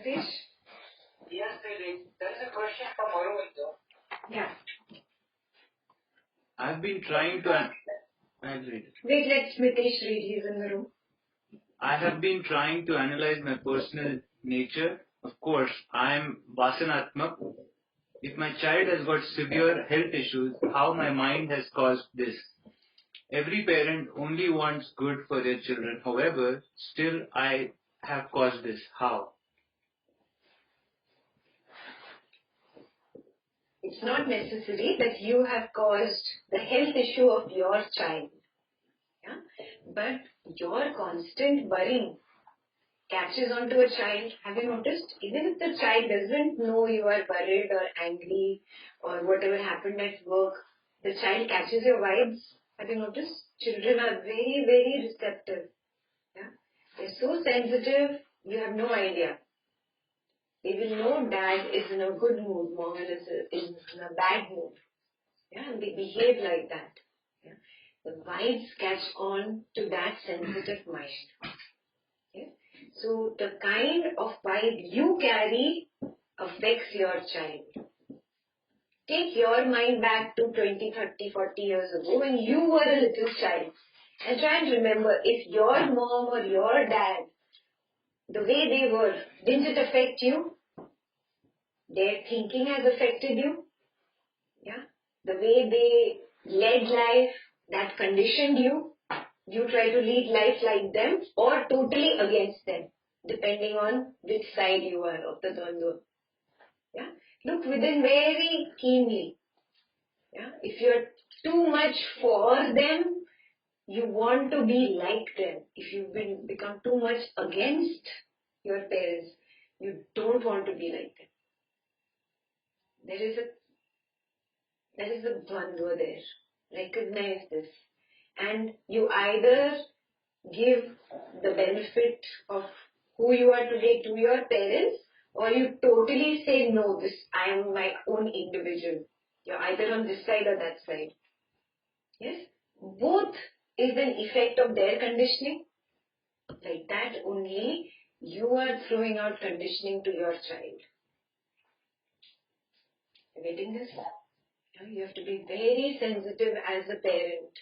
message? Yes, there is a question from Aravind. Yeah. I've been trying to... I'll read it. Wait, let Smitesh read. He's in the room. I have been trying to analyze my personal nature. Of course, I am Vasanatmak. If my child has got severe health issues, how my mind has caused this. Every parent only wants good for their children. However, still I have caused this. How? It's not necessary that you have caused the health issue of your child. Yeah? But your constant worrying catches onto a child. Have you noticed? Even if the child doesn't know you are worried or angry or whatever happened at work, the child catches your vibes. Have you noticed? Children are very, very receptive. Yeah? They're so sensitive, you have no idea. They will know dad is in a good mood, mom is in a bad mood. Yeah? And they behave like that. Yeah? The vibes catch on to that sensitive mind. Okay? So the kind of vibe you carry affects your child. Take your mind back to 20, 30, 40 years ago when you were a little child. And try and remember, if your mom or your dad, the way they were, didn't it affect you? Their thinking has affected you. Yeah? The way they led life, that conditioned you. You try to lead life like them or totally against them, depending on which side you are of the Dvandva. Yeah? Look within very keenly. Yeah? If you're too much for them, you want to be like them. If you've become too much against your parents, you don't want to be like them. There is a Dvandva there. Recognize this. And you either give the benefit of who you are today to your parents, or you totally say, no, I am my own individual. You're either on this side or that side. Yes? Both is an effect of their conditioning. Like that only you are throwing out conditioning to your child. Are you getting this? You have to be very sensitive as a parent.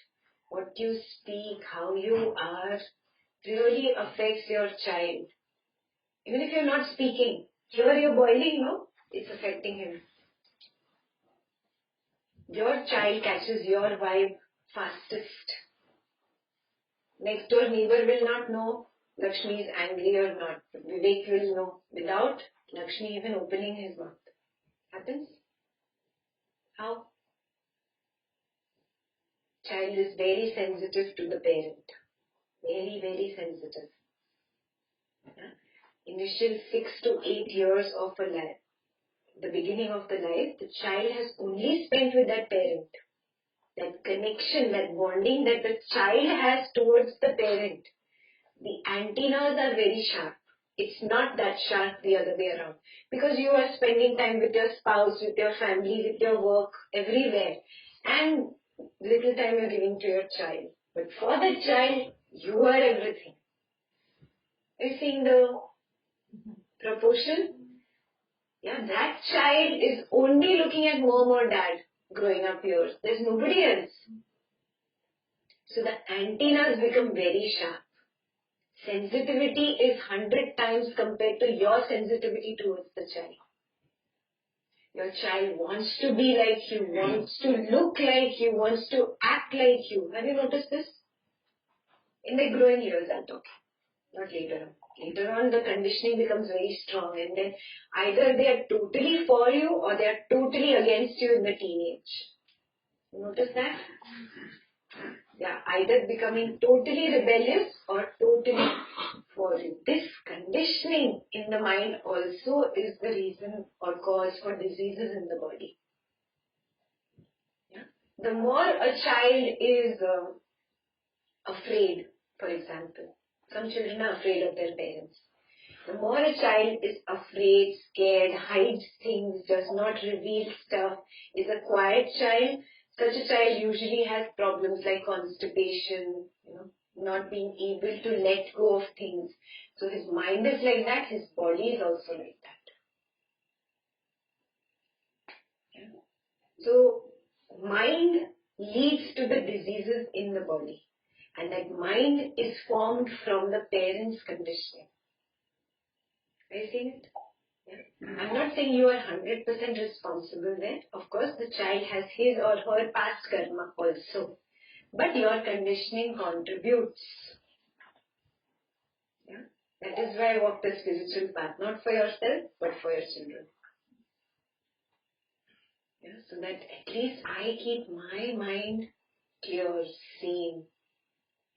What you speak, how you are, really affects your child. Even if you're not speaking, here you're boiling, no? It's affecting him. Your child catches your vibe fastest. Next door neighbor will not know Lakshmi is angry or not. Vivek will know without Lakshmi even opening his mouth. Happens? How? Child is very sensitive to the parent. Very, very sensitive. Yeah? Initial 6 to 8 years of a life, the beginning of the life, the child has only spent with that parent. That connection, that bonding that the child has towards the parent. The antennas are very sharp. It's not that sharp the other way around. Because you are spending time with your spouse, with your family, with your work, everywhere. And little time you're giving to your child. But for the child, you are everything. Are you seeing the proportion? Yeah, that child is only looking at mom or dad growing up here. There's nobody else. So the antennas become very sharp. Sensitivity is 100 times compared to your sensitivity towards the child. Your child wants to be like you, wants to look like you, wants to act like you. Have you noticed this? In the growing years, I'm talking. Not later on. Later on, the conditioning becomes very strong, and then either they are totally for you or they are totally against you in the teenage. You notice that? They are either becoming totally rebellious or totally for you. This conditioning in the mind also is the reason or cause for diseases in the body. Yeah? The more a child is afraid, for example, some children are afraid of their parents. The more a child is afraid, scared, hides things, does not reveal stuff, is a quiet child, such a child usually has problems like constipation, not being able to let go of things. So his mind is like that, his body is also like that. Yeah. So mind leads to the diseases in the body. And that mind is formed from the parents' conditioning. Are you seeing it? Yeah. I'm not saying you are 100% responsible there. Of course, the child has his or her past karma also. But your conditioning contributes. Yeah. That is why I walk the spiritual path, not for yourself, but for your children. Yeah. So that at least I keep my mind clear, sane.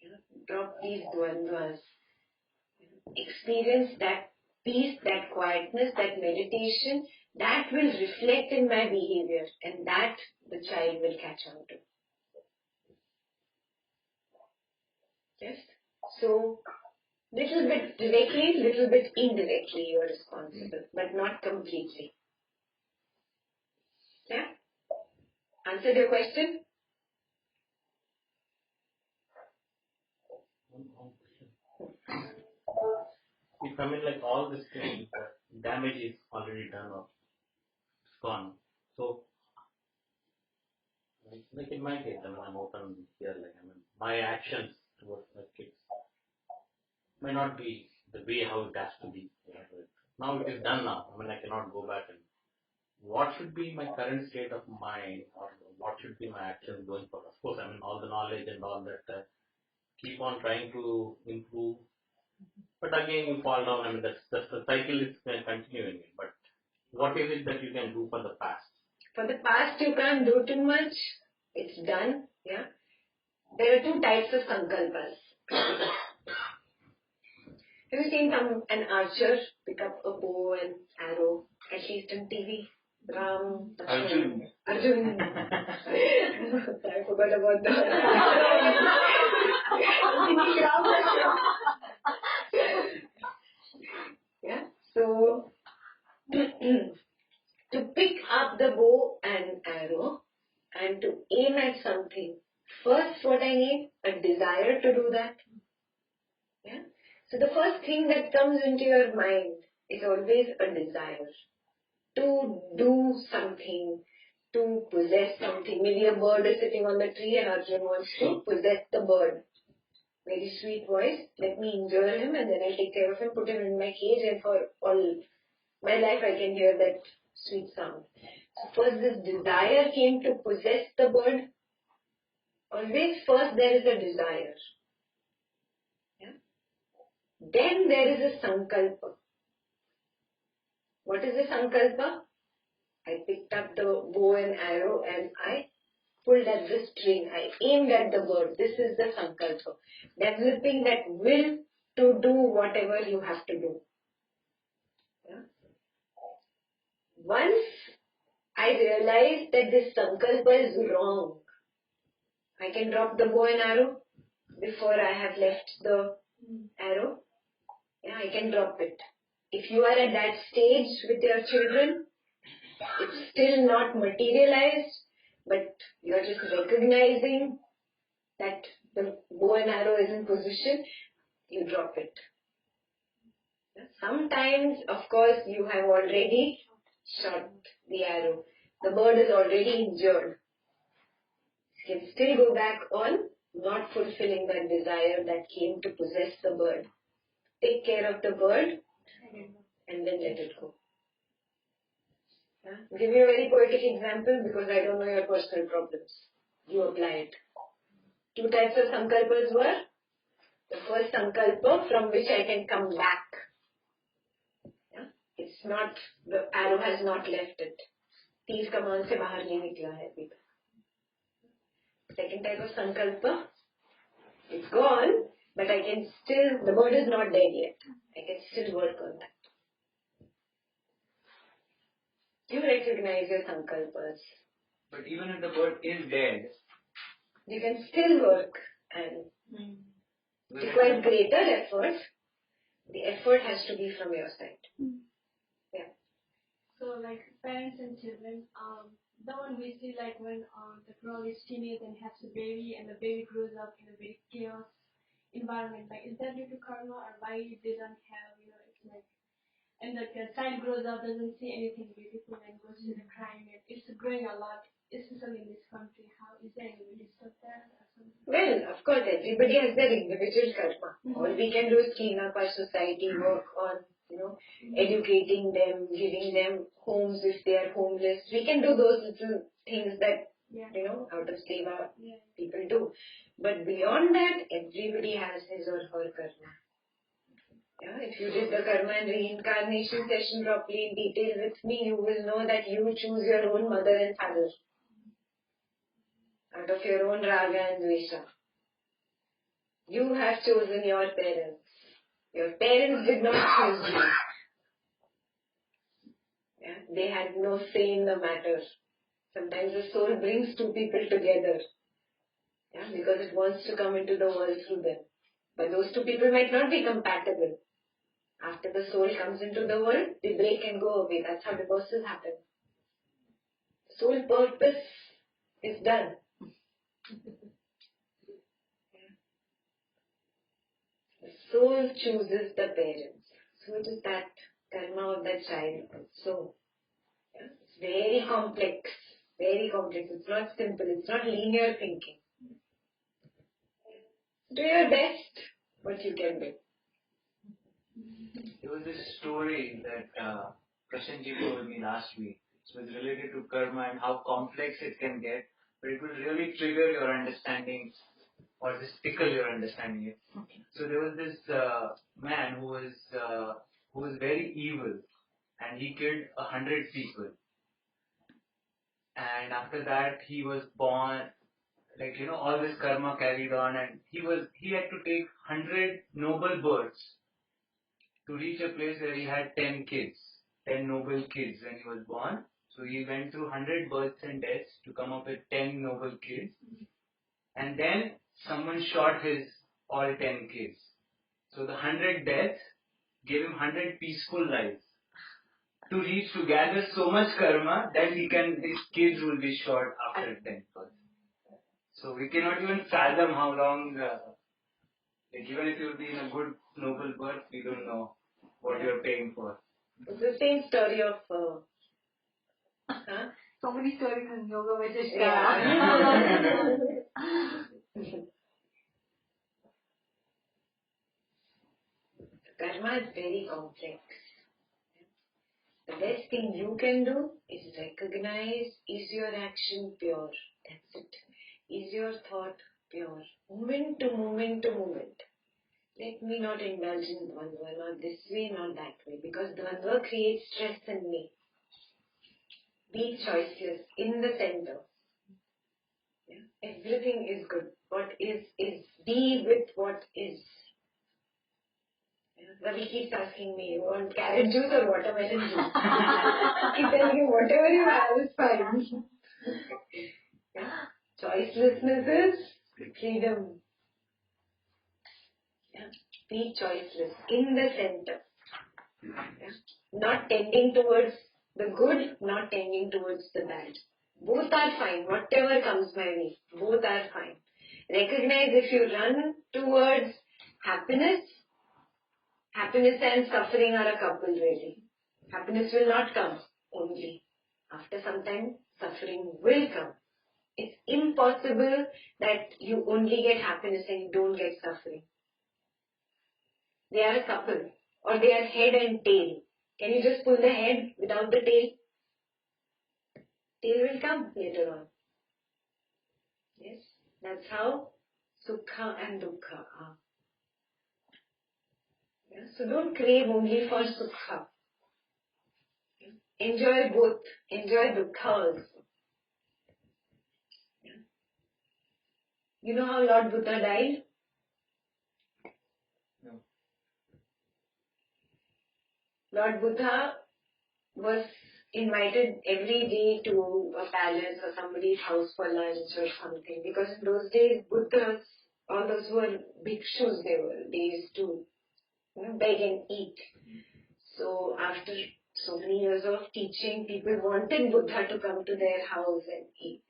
Yeah. Drop these dvandvas. Experience that peace, that quietness, that meditation, that will reflect in my behavior, and that the child will catch on to. Yes? So, little bit directly, little bit indirectly you are responsible, but not completely. Yeah? Answered your question? If I mean like all this thing, damage is already done or it's gone. So, like in my case, I mean, I'm open here, like, I mean, my actions towards my kids may not be the way how it has to be. Yeah, but now it is done now. I mean, I cannot go back and what should be my current state of mind or what should be my actions going forward? Of course, I mean, all the knowledge and all that, keep on trying to improve. But again, you fall down. I mean, that's the cycle is continuing. But what is it that you can do for the past? For the past, you can't do too much. It's done. Yeah. There are two types of sankalpas. Have you seen an archer pick up a bow and arrow, at least on TV? Ram, Arjun. Arjun. I forgot about yeah. So to pick up the bow and arrow and to aim at something, first what I need, a desire to do that. Yeah. So the first thing that comes into your mind is always a desire to do something, to possess something. Maybe a bird is sitting on the tree and Arjun wants to possess the bird. Very sweet voice. Let me injure him and then I'll take care of him, put him in my cage, and for all my life I can hear that sweet sound. So first this desire came to possess the bird. Always first there is a desire. Yeah? Then there is a sankalpa. What is a sankalpa? I picked up the bow and arrow and I pulled at the string. I aimed at the bird. This is the sankalpa. Developing that will to do whatever you have to do. Yeah? Once I realized that this sankalpa is wrong, I can drop the bow and arrow before I have left the arrow. Yeah, I can drop it. If you are at that stage with your children, it's still not materialized, but you are just recognizing that the bow and arrow is in position, you drop it. Sometimes, of course, you have already shot the arrow. The bird is already injured. You can still go back on not fulfilling that desire that came to possess the bird. Take care of the bird and then let it go. Yeah? I'll give you a very poetic example because I don't know your personal problems. You apply it. Two types of sankalpas were the first sankalpa from which I can come back. Yeah? It's not, the arrow has not left it. तीर कमान से बाहर नहीं निकला है अभी तक. Second type of sankalpa, it's gone, but I can still, the bird is not dead yet. I can still work on that. You recognize your sankalpas. But even if the bird is dead, You can still work and require greater effort. The effort has to be from your side. Yeah. So like parents and children, the one we see like when the girl is teenage and has a baby and the baby grows up in a very chaos environment? Like, is that due to karma, or why you didn't have, it's like, and like a child grows up, doesn't see anything beautiful and goes to the crime, and it's growing a lot, especially in this country. How is there any way to stop that or something? Well, of course, everybody has their individual karma. All we can do is clean up our society, work on, educating them, giving them homes if they are homeless. We can do those little things that, out of seva people do. But beyond that, everybody has his or her karma. Yeah, if you did the karma and reincarnation session properly in detail with me, you will know that you choose your own mother and father out of your own raga and dvesha. You have chosen your parents. Your parents did not choose you. Yeah? They had no say in the matter. Sometimes the soul brings two people together, because it wants to come into the world through them. But those two people might not be compatible. After the soul comes into the world, they break and go away. That's how divorces happen. Soul purpose is done. The soul chooses the parents. So it is that karma of that child. So it's very complex. Very complex. It's not simple. It's not linear thinking. Do your best what you can do. There was this story that Prashanji told me last week. It was related to karma and how complex it can get, but it will really trigger your understanding or just tickle your understanding. So there was this man who was very evil, and he killed 100 people. And after that, he was born. All this karma carried on, and he had to take 100 noble births to reach a place where he had 10 kids, 10 noble kids when he was born. So he went through 100 births and deaths to come up with 10 noble kids. And then someone shot his all 10 kids. So the 100 deaths gave him 100 peaceful lives to gather so much karma that his kids will be shot after 10 births. So we cannot even fathom how long, even if you'll be in a good noble birth, we don't know what you're paying for. It's the same story of... So many stories in yoga Vaisheshika. Yeah. Karma is very complex. The best thing you can do is recognize, is your action pure? That's it. Is your thought pure? Moment to moment to moment. Let me not indulge in dvandva, not this way, not that way, because dvandva creates stress in me. Be choiceless, in the center. Yeah? Everything is good. What is. Be with what is. Ravi keeps asking me, you want carrot juice or watermelon juice? I keep telling him, whatever you have is fine. Yeah? Choicelessness is freedom. Yeah? Be choiceless, in the center. Yeah? Not tending towards the good, not tending towards the bad. Both are fine, whatever comes my way. Both are fine. Recognize if you run towards happiness and suffering are a couple really. Happiness will not come only. After some time, suffering will come. It's impossible that you only get happiness and you don't get suffering. They are a couple, or they are head and tail. Can you just pull the head without the tail? Tail will come later on. Yes, that's how sukha and dukkha are. Yeah? So don't crave only for sukha. Enjoy both. Enjoy dukkha also. Yeah? You know how Lord Buddha died? No. Lord Buddha was invited every day to a palace or somebody's house for lunch or something, because in those days Buddhas, all those who were bhikshus, they used to beg and eat. So after so many years of teaching, people wanted Buddha to come to their house and eat.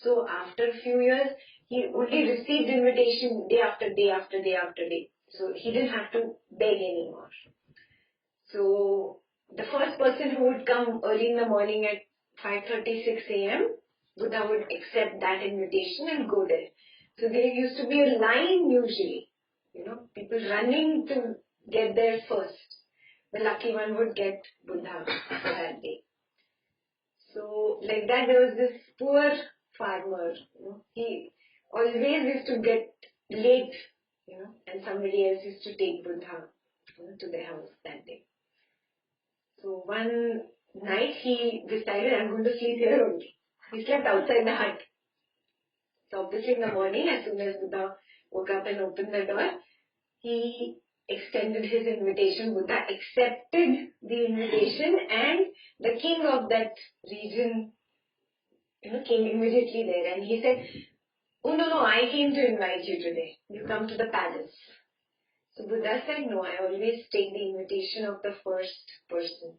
So after a few years, he only received invitation day after day after day after day. So he didn't have to beg anymore. So the first person who would come early in the morning at 5:36 a.m., Buddha would accept that invitation and go there. So there used to be a line usually, people running to get there first. The lucky one would get Buddha for that day. So like that, there was this poor farmer, he always used to get late, and somebody else used to take Buddha to their house that day. So one night he decided, I'm going to sleep here only. He slept outside the hut. So obviously in the morning, as soon as Buddha woke up and opened the door, he extended his invitation. Buddha accepted the invitation, and the king of that region, came immediately there, and he said, "Oh no, I came to invite you today. You come to the palace." So Buddha said, "No, I always take the invitation of the first person."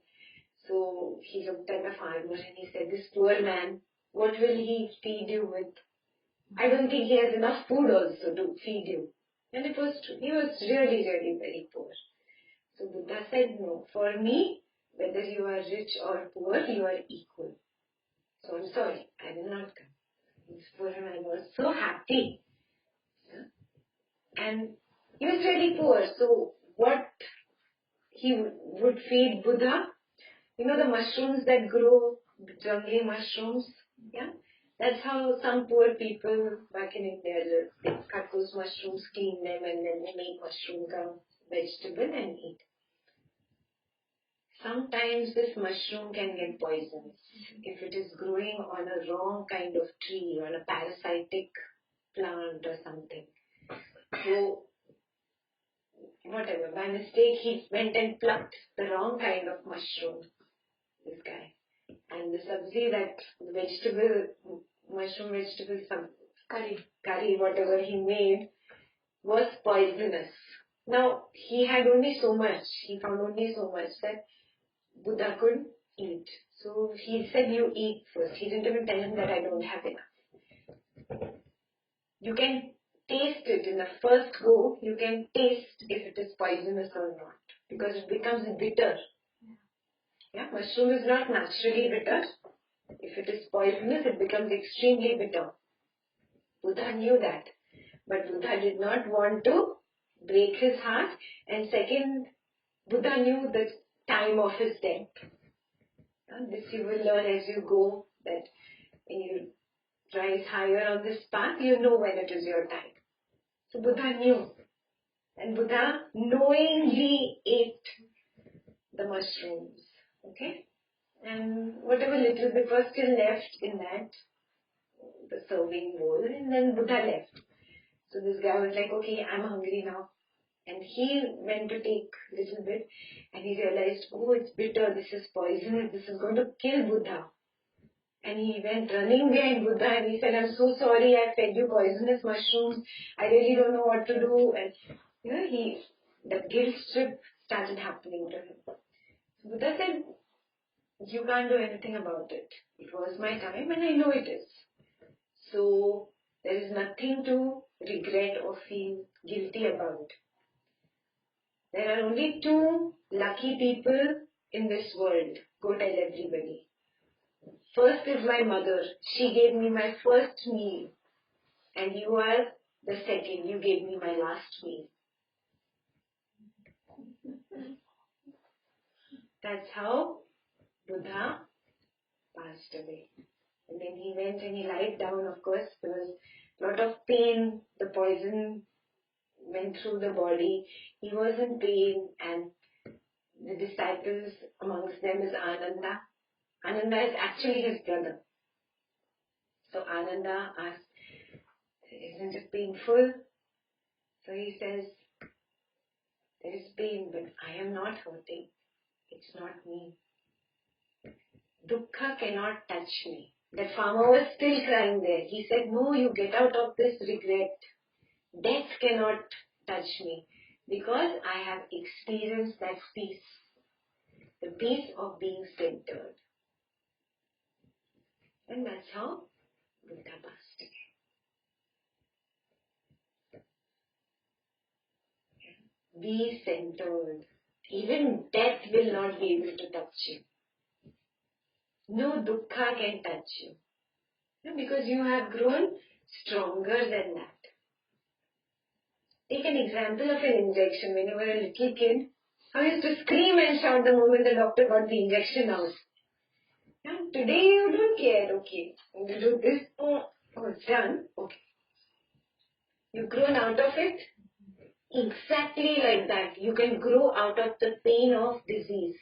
So he looked at the farmer and he said, "This poor man, what will he feed you with? I don't think he has enough food also to feed you." And it was true. He was really, really very poor. So Buddha said, "No, for me, whether you are rich or poor, you are equal. So I'm sorry, I will not come." This poor man was so happy. And he was really poor. So what he would feed Buddha, the mushrooms that grow, the jungly mushrooms, yeah? That's how some poor people back in India live. They cut those mushrooms, clean them, and then they make mushroom vegetable and eat. Sometimes this mushroom can get poisonous if it is growing on a wrong kind of tree, on a parasitic plant or something. So, whatever, by mistake he went and plucked the wrong kind of mushroom, this guy. And the sabzi, that mushroom vegetable, some curry, whatever he made, was poisonous. Now, he had only so much, he found only so much that Buddha could eat. So he said, "You eat first." He didn't even tell him that I don't have enough. You can taste it in the first go, you can taste if it is poisonous or not, because it becomes bitter. Yeah, mushroom is not naturally bitter. If it is poisonous, it becomes extremely bitter. Buddha knew that. But Buddha did not want to break his heart. And second, Buddha knew the time of his death. This you will learn as you go, that when you rise higher on this path, you know when it is your time. So Buddha knew. And Buddha knowingly ate the mushrooms. Okay? And whatever little bit was still left in that, the serving bowl, and then Buddha left. So this guy was like, "Okay, I'm hungry now." And he went to take a little bit, and he realized, "Oh, it's bitter, this is poisonous, this is going to kill Buddha." And he went running behind Buddha and he said, "I'm so sorry, I fed you poisonous mushrooms. I really don't know what to do." And the guilt trip started happening to him. So Buddha said, "You can't do anything about it. It was my time and I know it is. So there is nothing to regret or feel guilty about. There are only two lucky people in this world. Go tell everybody. First is my mother. She gave me my first meal. And you are the second. You gave me my last meal." That's how Buddha passed away. And then he went and he lied down, of course. There was a lot of pain. The poison went through the body. He was in pain, and the disciples, amongst them is Ananda. Ananda is actually his brother. So Ananda asked, "Isn't it painful?" So he says, "There is pain, but I am not hurting. It's not me. Dukkha cannot touch me." That farmer was still crying there. He said, "No, you get out of this regret. Death cannot touch me because I have experienced that peace. The peace of being centered." And that's how Buddha passed away. Be centered. Even death will not be able to touch you. No dukkha can touch you. Because you have grown stronger than that. Take an example of an injection. When you were a little kid, I used to scream and shout the moment the doctor got the injection out. Today you don't care, okay. You do this, oh, it's done, okay. You've grown out of it. Exactly like that, you can grow out of the pain of disease.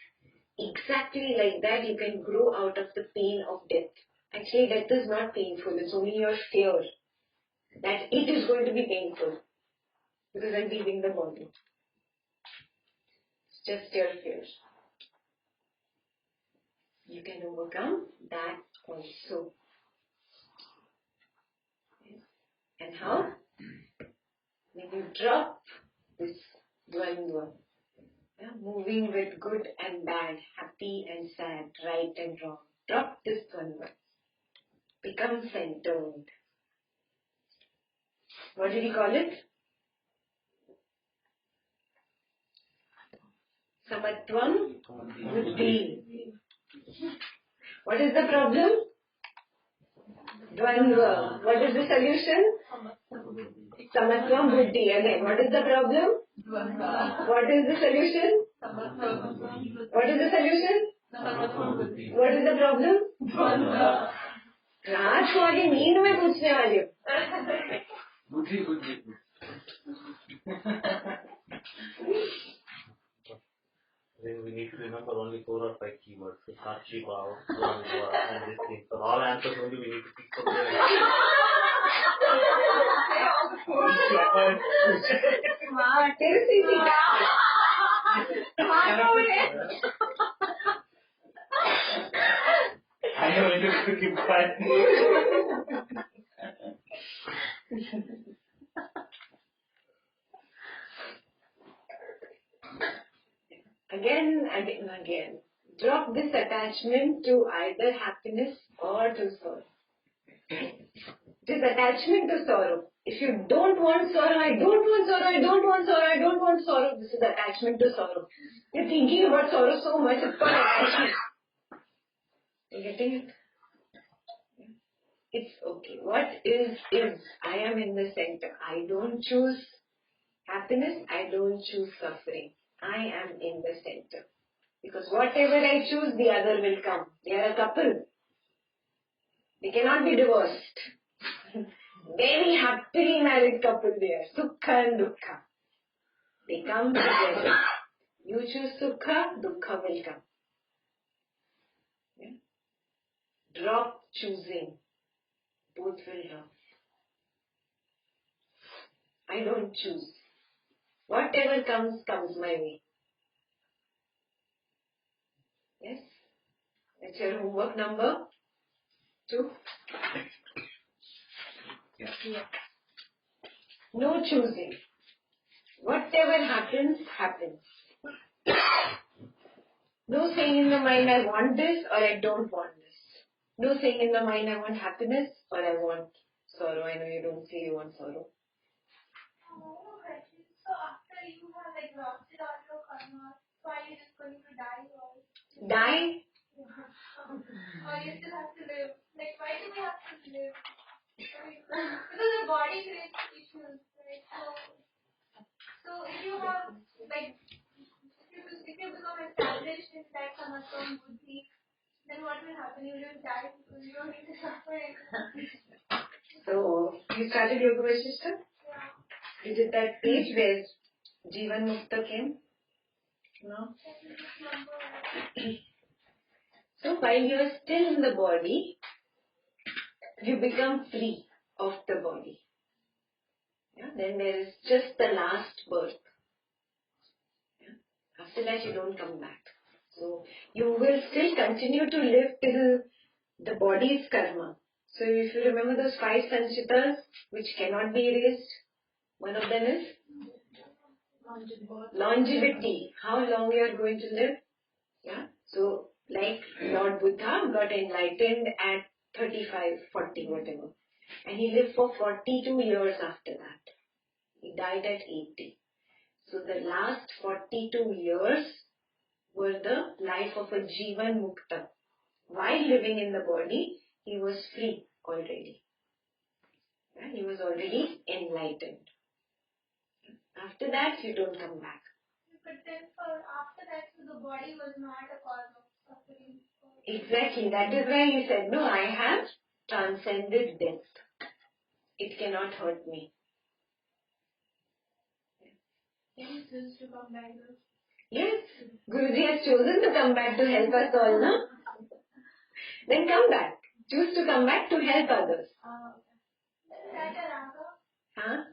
Exactly like that, you can grow out of the pain of death. Actually, death is not painful. It's only your fear that it is going to be painful because I'm leaving the body. It's just your fear. You can overcome that also. And how? When you drop this dvandva, moving with good and bad, happy and sad, right and wrong. Drop this dvandva. Become centered. What did he call it? Samatvam buddhi. What is the problem? Dvandva. What is the solution? Samatvam buddhi. Again, what is the problem? What is the solution? What is the solution? What is the problem? रात को आगे नींद में पूछने वाली हूँ. बुद्धि बुद्धि. Then we need to remember only 4 or 5 keywords. Sakshi Bhav, Dvandva, and this thing. For all answers only we need to pick from there. I know when to keep quiet. Again. Drop this attachment to either happiness or to sorrow. This attachment to sorrow. If you don't want sorrow, I don't want sorrow, I don't want sorrow, I don't want sorrow. This is attachment to sorrow. You're thinking about sorrow so much, it's called attachment. You're getting it? It's okay. What is. I am in the center. I don't choose happiness, I don't choose suffering. I am in the center. Because whatever I choose, the other will come. They are a couple. They cannot be divorced. Very happily married couple there. Sukha and dukkha. They come together. You choose sukha, dukkha will come. Yeah? Drop choosing. Both will drop. I don't choose. Whatever comes my way. Yes? That's your homework number 2. Yeah. No choosing. Whatever happens, happens. No saying in the mind, I want this or I don't want this. No saying in the mind, I want happiness or I want sorrow. I know you don't say you want sorrow. So after you have exhausted all your karma, so are you just going to die or? Die? Or you still have to live? Why do we have to live? Because the body creates issues, right? So if you have, if you become established in that samatvam buddhi, then what will happen? You will die because you don't need to suffer anymore. So, you started Yoga Vasishtha? Yeah. Is it that page where Jivan Mukta came? No? So, while you are still in the body, you become free of the body. Yeah? Then there is just the last birth. Yeah? After that, you don't come back. So, you will still continue to live till the body's karma. So, if you remember those 5 sanchitas which cannot be erased, one of them is longevity. How long you are going to live? Yeah. So, like Lord Buddha got enlightened at 35, 40, whatever. And he lived for 42 years after that. He died at 80. So the last 42 years were the life of a Jivan Mukta. While living in the body, he was free already. Yeah, he was already enlightened. After that, you don't come back. But then after that, so the body was not a cause of suffering. Exactly. That is why he said, no, I have transcended death. It cannot hurt me. Can you choose to come back? Yes, Guruji has chosen to come back to help us all, no? Then come back. Choose to come back to help others. Is that a raga? Huh?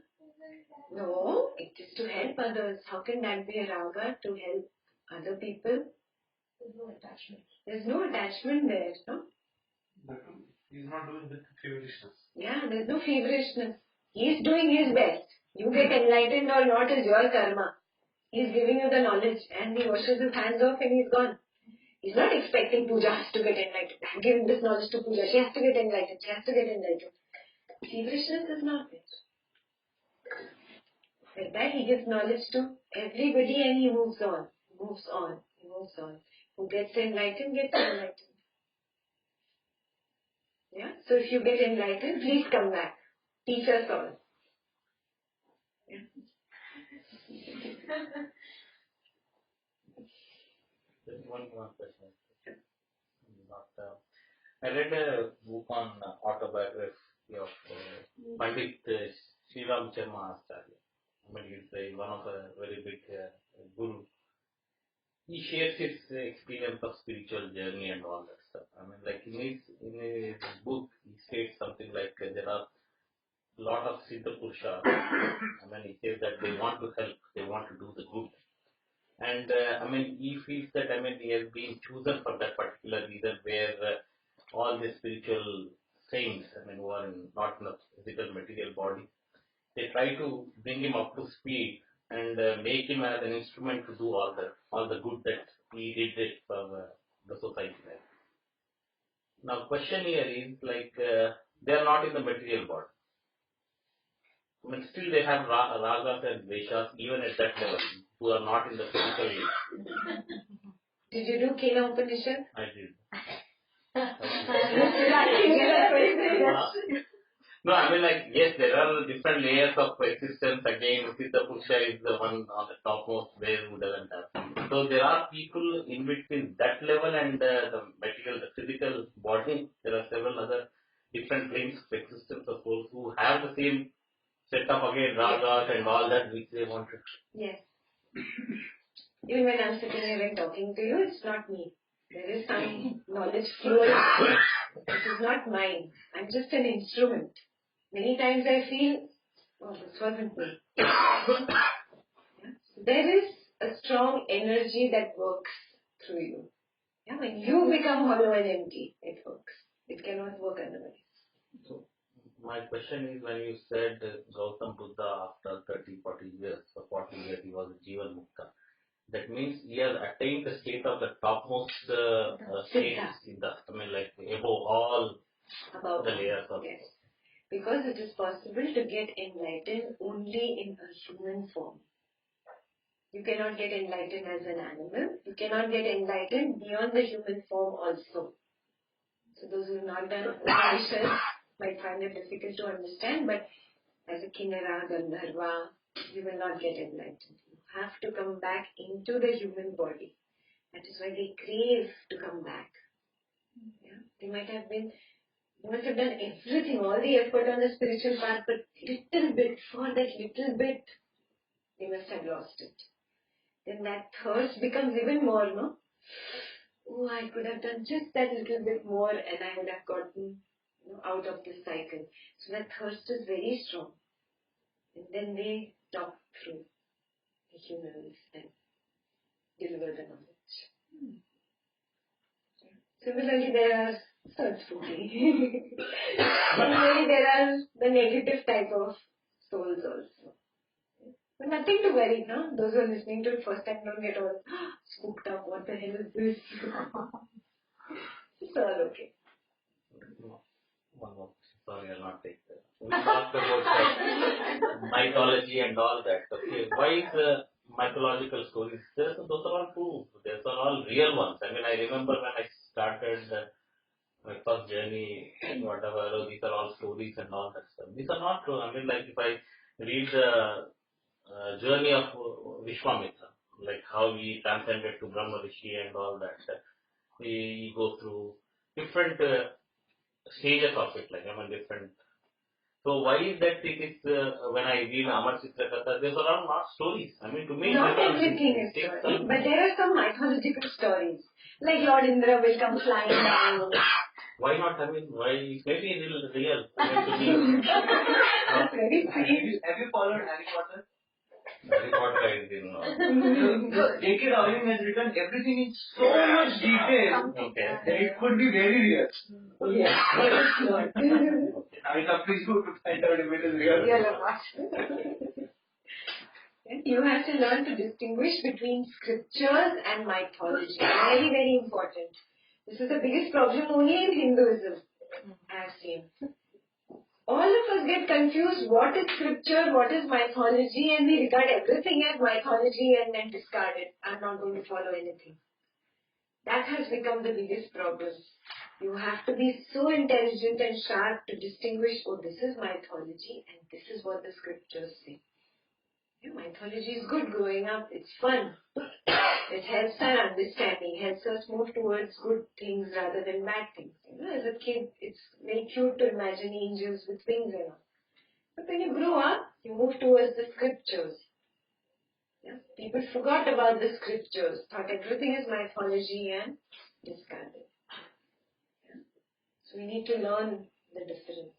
No, it is to help others. How can that be a raga? To help other people? There's no attachment. There's no attachment there, no? But he's not doing with feverishness. Yeah, there's no feverishness. He's doing his best. You get enlightened or not is your karma. He's giving you the knowledge and he washes his hands off and he's gone. He's not expecting Pooja has to get enlightened. I'm giving this knowledge to Pooja. She has to get enlightened. She has to get enlightened. Feverishness is not there. Like that, he gives knowledge to everybody and he moves on. Moves on. He moves on. Who gets enlightened, gets enlightened. Yeah? So if you get enlightened, please come back. Teach us all. Yeah. Just one question. Not, I read a book on autobiography of Pandit Sri Ram Sharma Acharya. I mean, he's one of a very big guru. He shares his experience of spiritual journey and all that stuff. I mean, like in his book, he states something like there are a lot of Siddha Purusha. I mean, he says that they want to help, they want to do the good. And I mean, he feels that he has been chosen for that particular reason where all the spiritual saints, who are not in the physical material body, they try to bring him up to speed and make him as an instrument to do all the good that he did it for the society. Now, question here is like they are not in the material body. I mean, still they have ragas and dveshas even at that level who are not in the physical. Did you do Kena Upanishad? I did. No, I mean, like, yes, there are different layers of existence. Again, Siddha Purusha is the one on the topmost where who doesn't have. So there are people in between that level and the material, the physical body. There are several other different planes of existence of souls who have the same setup again, ragas and all that which they wanted. Yes. Even when I'm sitting here and talking to you, it's not me. There is some knowledge flowing. It is not mine. I'm just an instrument. Many times I feel, oh, this wasn't me. Yeah? So there is a strong energy that works through you. Yeah? When you become hollow and empty, it works. It cannot work otherwise. So, my question is when you said Gautam Buddha after 30, 40 years, for 40 years he was a Jivan Mukta. That means he has attained the state of the topmost state, Siddha. I mean, like above all Above the layers of. Yes. Because it is possible to get enlightened only in a human form. You cannot get enlightened as an animal. You cannot get enlightened beyond the human form also. So those who have not done Upanishad might find it difficult to understand, but as a Kinnara, Gandharva, you will not get enlightened. You have to come back into the human body. That is why they crave to come back. Yeah? They must have done everything, all the effort on the spiritual path, but little bit, for that little bit, they must have lost it. Then that thirst becomes even more, no? Oh, I could have done just that little bit more and I would have gotten out of this cycle. So that thirst is very strong. And then they talk through the humans and deliver the knowledge. Similarly, there are Sanskruti. Similarly, there are the negative type of souls also. But nothing to worry, no? Those who are listening to it first time don't get all spooked up. What the hell is this? It's all okay. One more. Sorry, I'll not take that. We talked about mythology and all that. Okay, why is mythological stories. Those are all true. Those are all real ones. I mean, I remember when I started my first journey, whatever, these are all stories and all that stuff. These are not true. I mean, like if I read the journey of Vishwamitra, like how he transcended to Brahma Rishi and all that, he go through different stages of it, like I mean different. So why is that it is when I read Amar Chitra Katha, these are all not stories. I mean, to me, Not everything is story, but there are some mythological stories. Like Lord Indra will come flying down. Why not? I mean, why? Maybe it's real. I mean, That's very sweet. Have you followed Harry Potter? Harry Potter, I didn't know. J.K. Rowling has written everything in so much detail Okay. that it could be very real. Yes, very sure. I mean, up to you to find out if it is real. Real or not. You have to learn to distinguish between scriptures and mythology. Very, very important. This is the biggest problem only in Hinduism, I have seen. All of us get confused what is scripture, what is mythology, and we regard everything as mythology and then discard it. I'm not going to follow anything. That has become the biggest problem. You have to be so intelligent and sharp to distinguish, oh, this is mythology and this is what the scriptures say. Mythology is good growing up, it's fun. It helps our understanding, helps us move towards good things rather than bad things. As a kid, it's very cute to imagine angels with wings and all. But when you grow up, you move towards the scriptures. Yeah? People forgot about the scriptures, thought everything is mythology and discarded. Yeah? So we need to learn the difference.